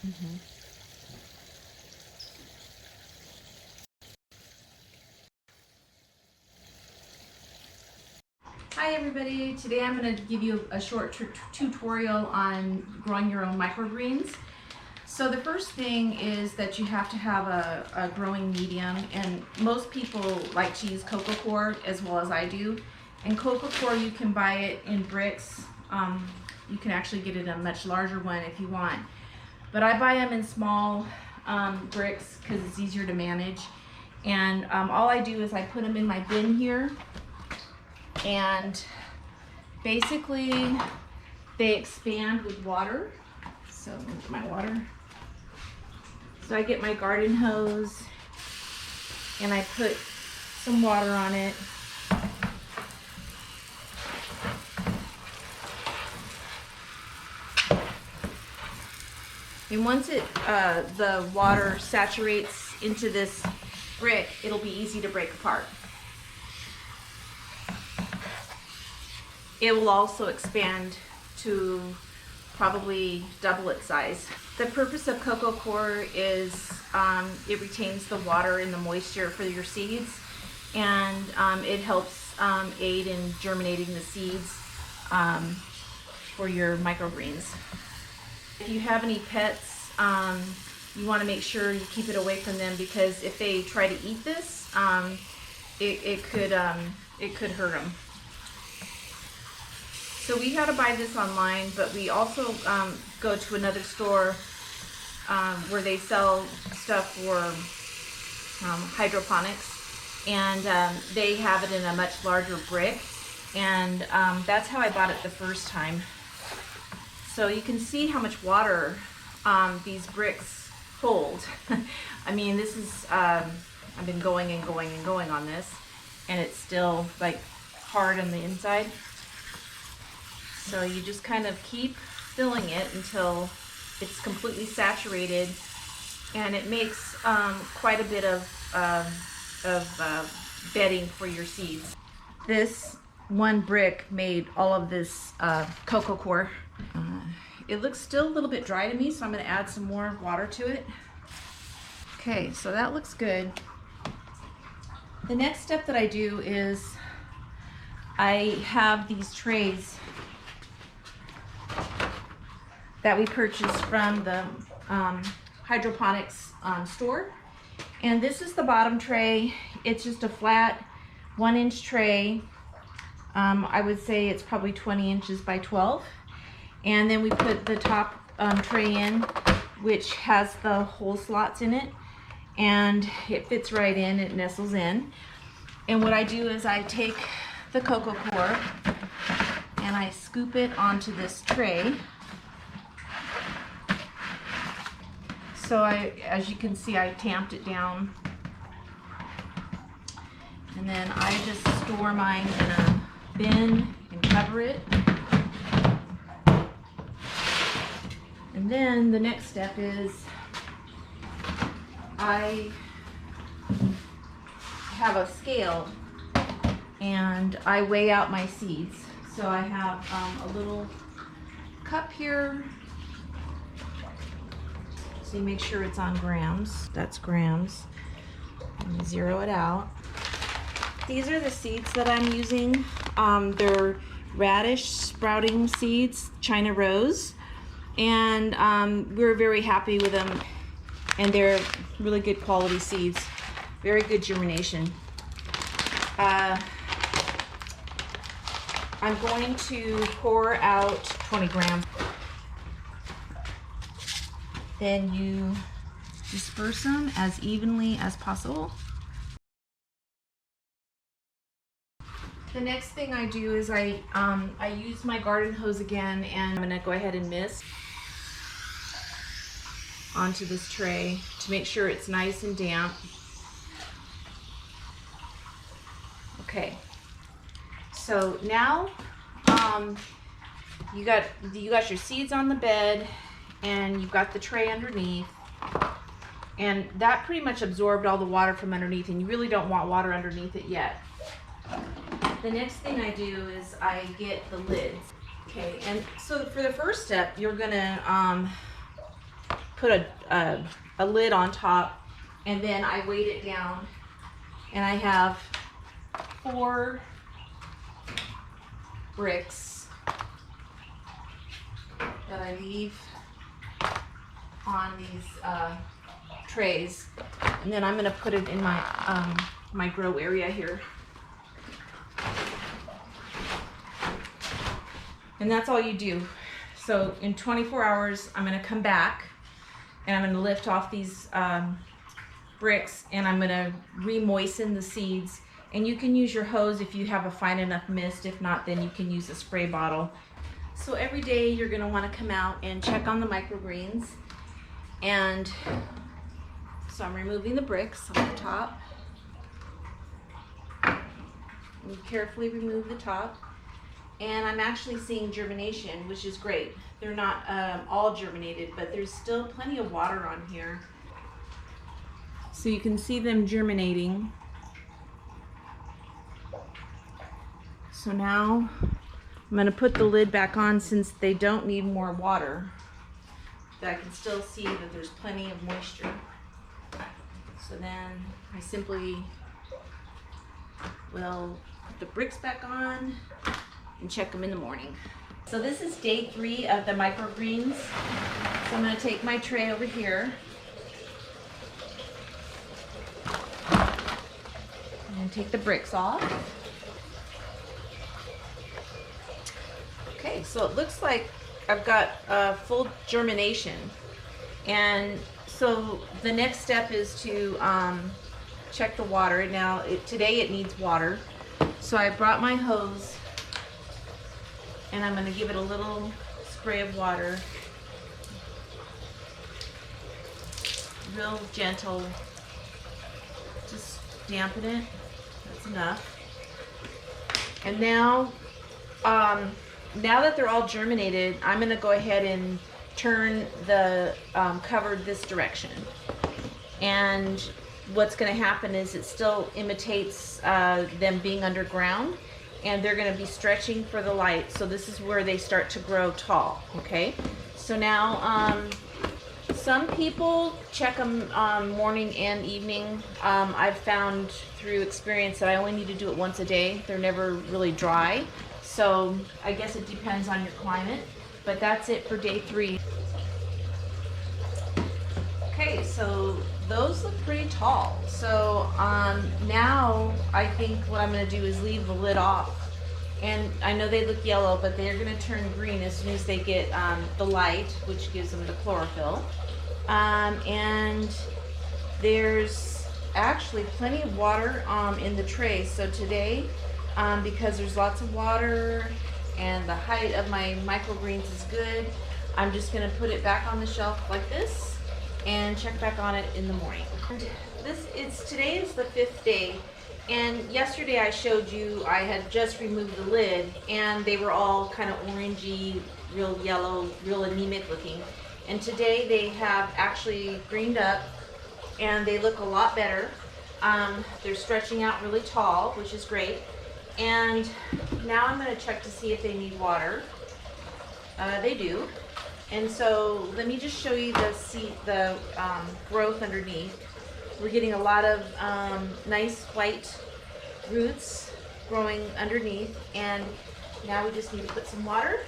Mhm. Hi everybody, today I'm going to give you a short tutorial on growing your own microgreens. So the first thing is that you have to have a growing medium, and most people like to use coco coir as well as I do. And coco coir, you can buy it in bricks. You can actually get it in a much larger one if you want. But I buy them in small bricks because it's easier to manage. And all I do is I put them in my bin here. And basically they expand with water. So move my water. So I get my garden hose and I put some water on it. And once the water saturates into this brick, it'll be easy to break apart. It will also expand to probably double its size. The purpose of coco coir is it retains the water and the moisture for your seeds, and it helps aid in germinating the seeds for your microgreens. If you have any pets, you want to make sure you keep it away from them, because if they try to eat this, it could hurt them. So we had to buy this online, but we also go to another store where they sell stuff for hydroponics, and they have it in a much larger brick, and that's how I bought it the first time. So you can see how much water these bricks hold. I mean, this is, I've been going and going and going on this, and it's still like hard on the inside. So you just kind of keep filling it until it's completely saturated, and it makes quite a bit of bedding for your seeds. This one brick made all of this coco coir. It looks still a little bit dry to me, so I'm going to add some more water to it. Okay, so that looks good. The next step that I do is I have these trays that we purchased from the hydroponics store, and this is the bottom tray. It's just a flat 1-inch tray. I would say it's probably 20 inches by 12, and then we put the top tray in, which has the hole slots in it, and it fits right in, it nestles in. And what I do is I take the coco coir and I scoop it onto this tray. So as you can see, I tamped it down, and then I just store mine in a bin and cover it. And then the next step is I have a scale and I weigh out my seeds. So I have a little cup here. So you make sure it's on grams. That's grams. And zero it out. These are the seeds that I'm using. They're radish sprouting seeds, China Rose. And we're very happy with them. And they're really good quality seeds. Very good germination. I'm going to pour out 20 grams. Then you disperse them as evenly as possible. The next thing I do is I use my garden hose again, and I'm gonna go ahead and mist onto this tray to make sure it's nice and damp. Okay, so now you got your seeds on the bed, and you've got the tray underneath, and that pretty much absorbed all the water from underneath, and you really don't want water underneath it yet. The next thing I do is I get the lids. Okay, and so for the first step, you're gonna put a lid on top, and then I weight it down, and I have 4 bricks that I leave on these trays, and then I'm going to put it in my grow area here. And that's all you do. So in 24 hours, I'm going to come back and I'm going to lift off these bricks, and I'm going to re-moisten the seeds. And you can use your hose if you have a fine enough mist. If not, then you can use a spray bottle. So every day you're going to want to come out and check on the microgreens. And so I'm removing the bricks off the top. And carefully remove the top. And I'm actually seeing germination, which is great. They're not all germinated, but there's still plenty of water on here. So you can see them germinating. So now I'm going to put the lid back on since they don't need more water. But I can still see that there's plenty of moisture. So then I simply will put the bricks back on and check them in the morning. So this is day 3 of the microgreens. So I'm going to take my tray over here and take the bricks off. Okay, so it looks like I've got full germination, and so the next step is to check the water. Now today it needs water, so I brought my hose and I'm going to give it a little spray of water, real gentle, just dampen it. That's enough. And now now that they're all germinated, I'm going to go ahead and turn the cover this direction. And what's going to happen is it still imitates them being underground, and they're going to be stretching for the light. So this is where they start to grow tall. Okay, so now some people check them morning and evening. I've found through experience that I only need to do it once a day. They're never really dry. So I guess it depends on your climate, but that's it for day 3. Okay, so those look pretty tall. So now I think what I'm going to do is leave the lid off. And I know they look yellow, but they're going to turn green as soon as they get the light, which gives them the chlorophyll. And there's actually plenty of water in the tray. So today, because there's lots of water and the height of my microgreens is good, I'm just going to put it back on the shelf like this and check back on it in the morning. And today is the 5th day, and yesterday I showed you I had just removed the lid and they were all kind of orangey, real yellow, real anemic looking. And today they have actually greened up and they look a lot better. They're stretching out really tall, which is great. And now I'm going to check to see if they need water. They do. And so let me just show you the growth underneath. We're getting a lot of nice white roots growing underneath, and now we just need to put some water.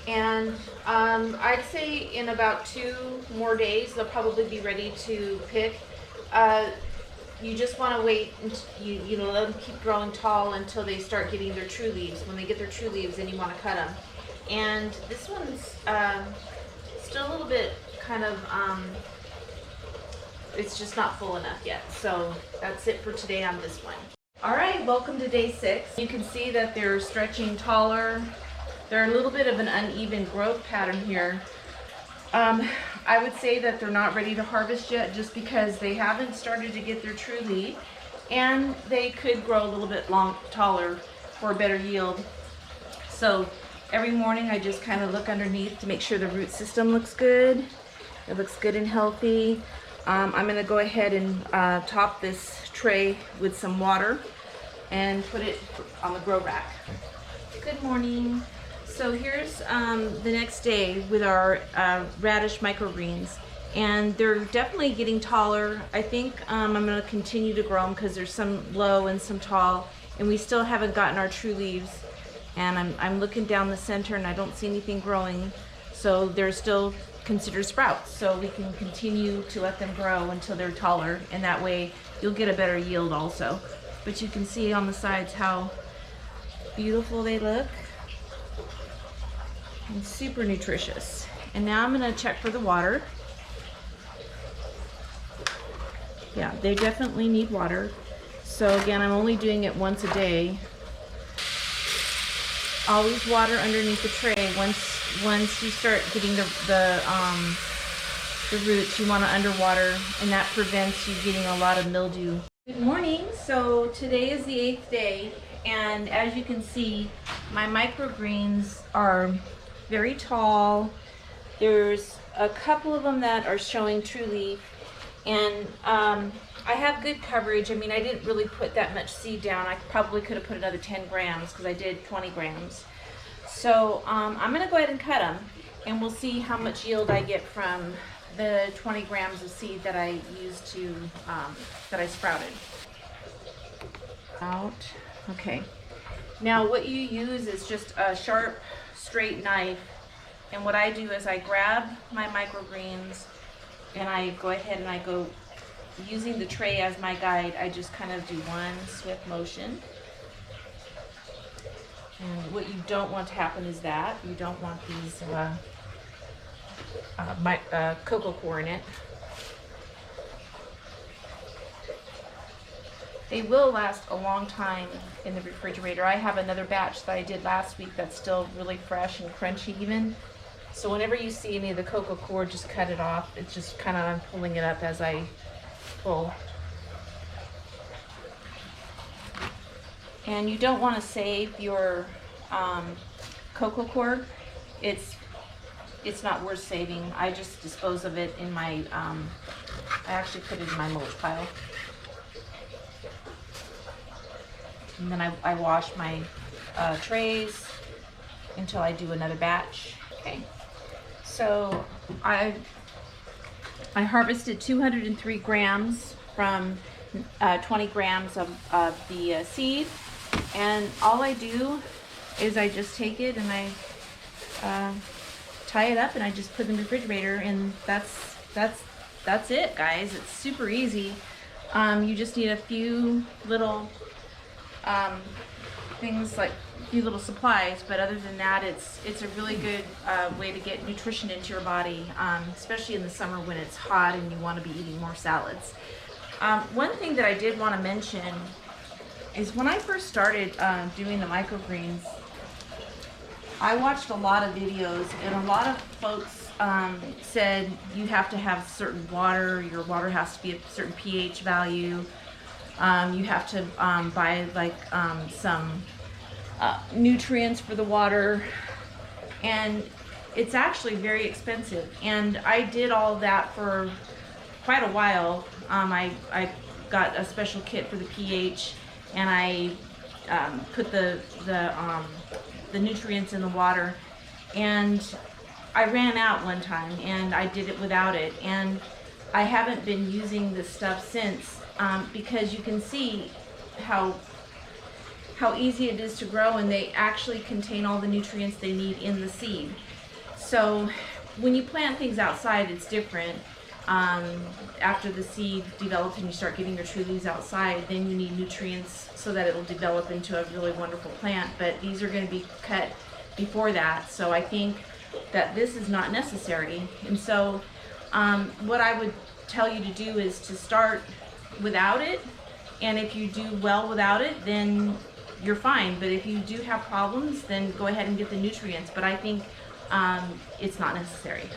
And I'd say in about 2 more days they'll probably be ready to pick. You just want to wait until you let them keep growing tall until they start getting their true leaves. When they get their true leaves, then you want to cut them. And this one's still a little bit kind of it's just not full enough yet. So that's it for today on this one. All right, welcome to day 6. You can see that they're stretching taller. They're a little bit of an uneven growth pattern here. I would say that they're not ready to harvest yet just because they haven't started to get their true leaf, and they could grow a little bit taller for a better yield. So every morning I just kind of look underneath to make sure the root system looks good. It looks good and healthy. I'm going to go ahead and top this tray with some water. and put it on the grow rack. Good morning. So here's the next day with our Radish Microgreens, and they're definitely getting taller. I think I'm going to continue to grow them because there's some low and some tall, and we still haven't gotten our true leaves. And I'm looking down the center and I don't see anything growing, so they're still considered sprouts. So we can continue to let them grow until they're taller, and that way you'll get a better yield also. But you can see on the sides how beautiful they look. And super nutritious. And now I'm going to check for the water. Yeah, they definitely need water. So again, I'm only doing it once a day. Always water underneath the tray. Once you start getting the roots, you want to underwater, and that prevents you getting a lot of mildew. Good morning. So today is the 8th day, and as you can see, my microgreens are very tall. There's a couple of them that are showing true leaf, and I have good coverage. I mean, I didn't really put that much seed down. I probably could have put another 10 grams because I did 20 grams. So I'm going to go ahead and cut them, and we'll see how much yield I get from the 20 grams of seed that I used to, that I sprouted. Out. Okay. Now what you use is just a sharp, straight knife, and what I do is I grab my microgreens and I go ahead and I go, using the tray as my guide, I just kind of do one swift motion. And what you don't want to happen is that you don't want these cocoa core in it. They will last a long time in the refrigerator. I have another batch that I did last week that's still really fresh and crunchy even. So whenever you see any of the cocoa core, just cut it off. It's just kind of, I'm pulling it up as I pull. And you don't want to save your cocoa core. It's not worth saving. I just dispose of it in my, I actually put it in my mulch pile. And then I wash my trays until I do another batch. Okay, so I harvested 203 grams from 20 grams of the seed, and all I do is I just take it and I tie it up and I just put it in the refrigerator, and that's it, guys. It's super easy. You just need a few little things, like a few little supplies, but other than that, it's a really good way to get nutrition into your body, especially in the summer when it's hot and you want to be eating more salads. One thing that I did want to mention is when I first started doing the microgreens, I watched a lot of videos, and a lot of folks said you have to have certain water, your water has to be a certain pH value. You have to buy like some nutrients for the water, and it's actually very expensive. And I did all that for quite a while. I got a special kit for the pH, and I put the nutrients in the water, and I ran out one time and I did it without it, and I haven't been using this stuff since. Because you can see how easy it is to grow, and they actually contain all the nutrients they need in the seed. So when you plant things outside, it's different. After the seed develops and you start getting your true leaves outside, then you need nutrients so that it'll develop into a really wonderful plant. But these are going to be cut before that, so I think that this is not necessary. And so what I would tell you to do is to start without it, and if you do well without it, then you're fine. But if you do have problems, then go ahead and get the nutrients. But I think it's not necessary.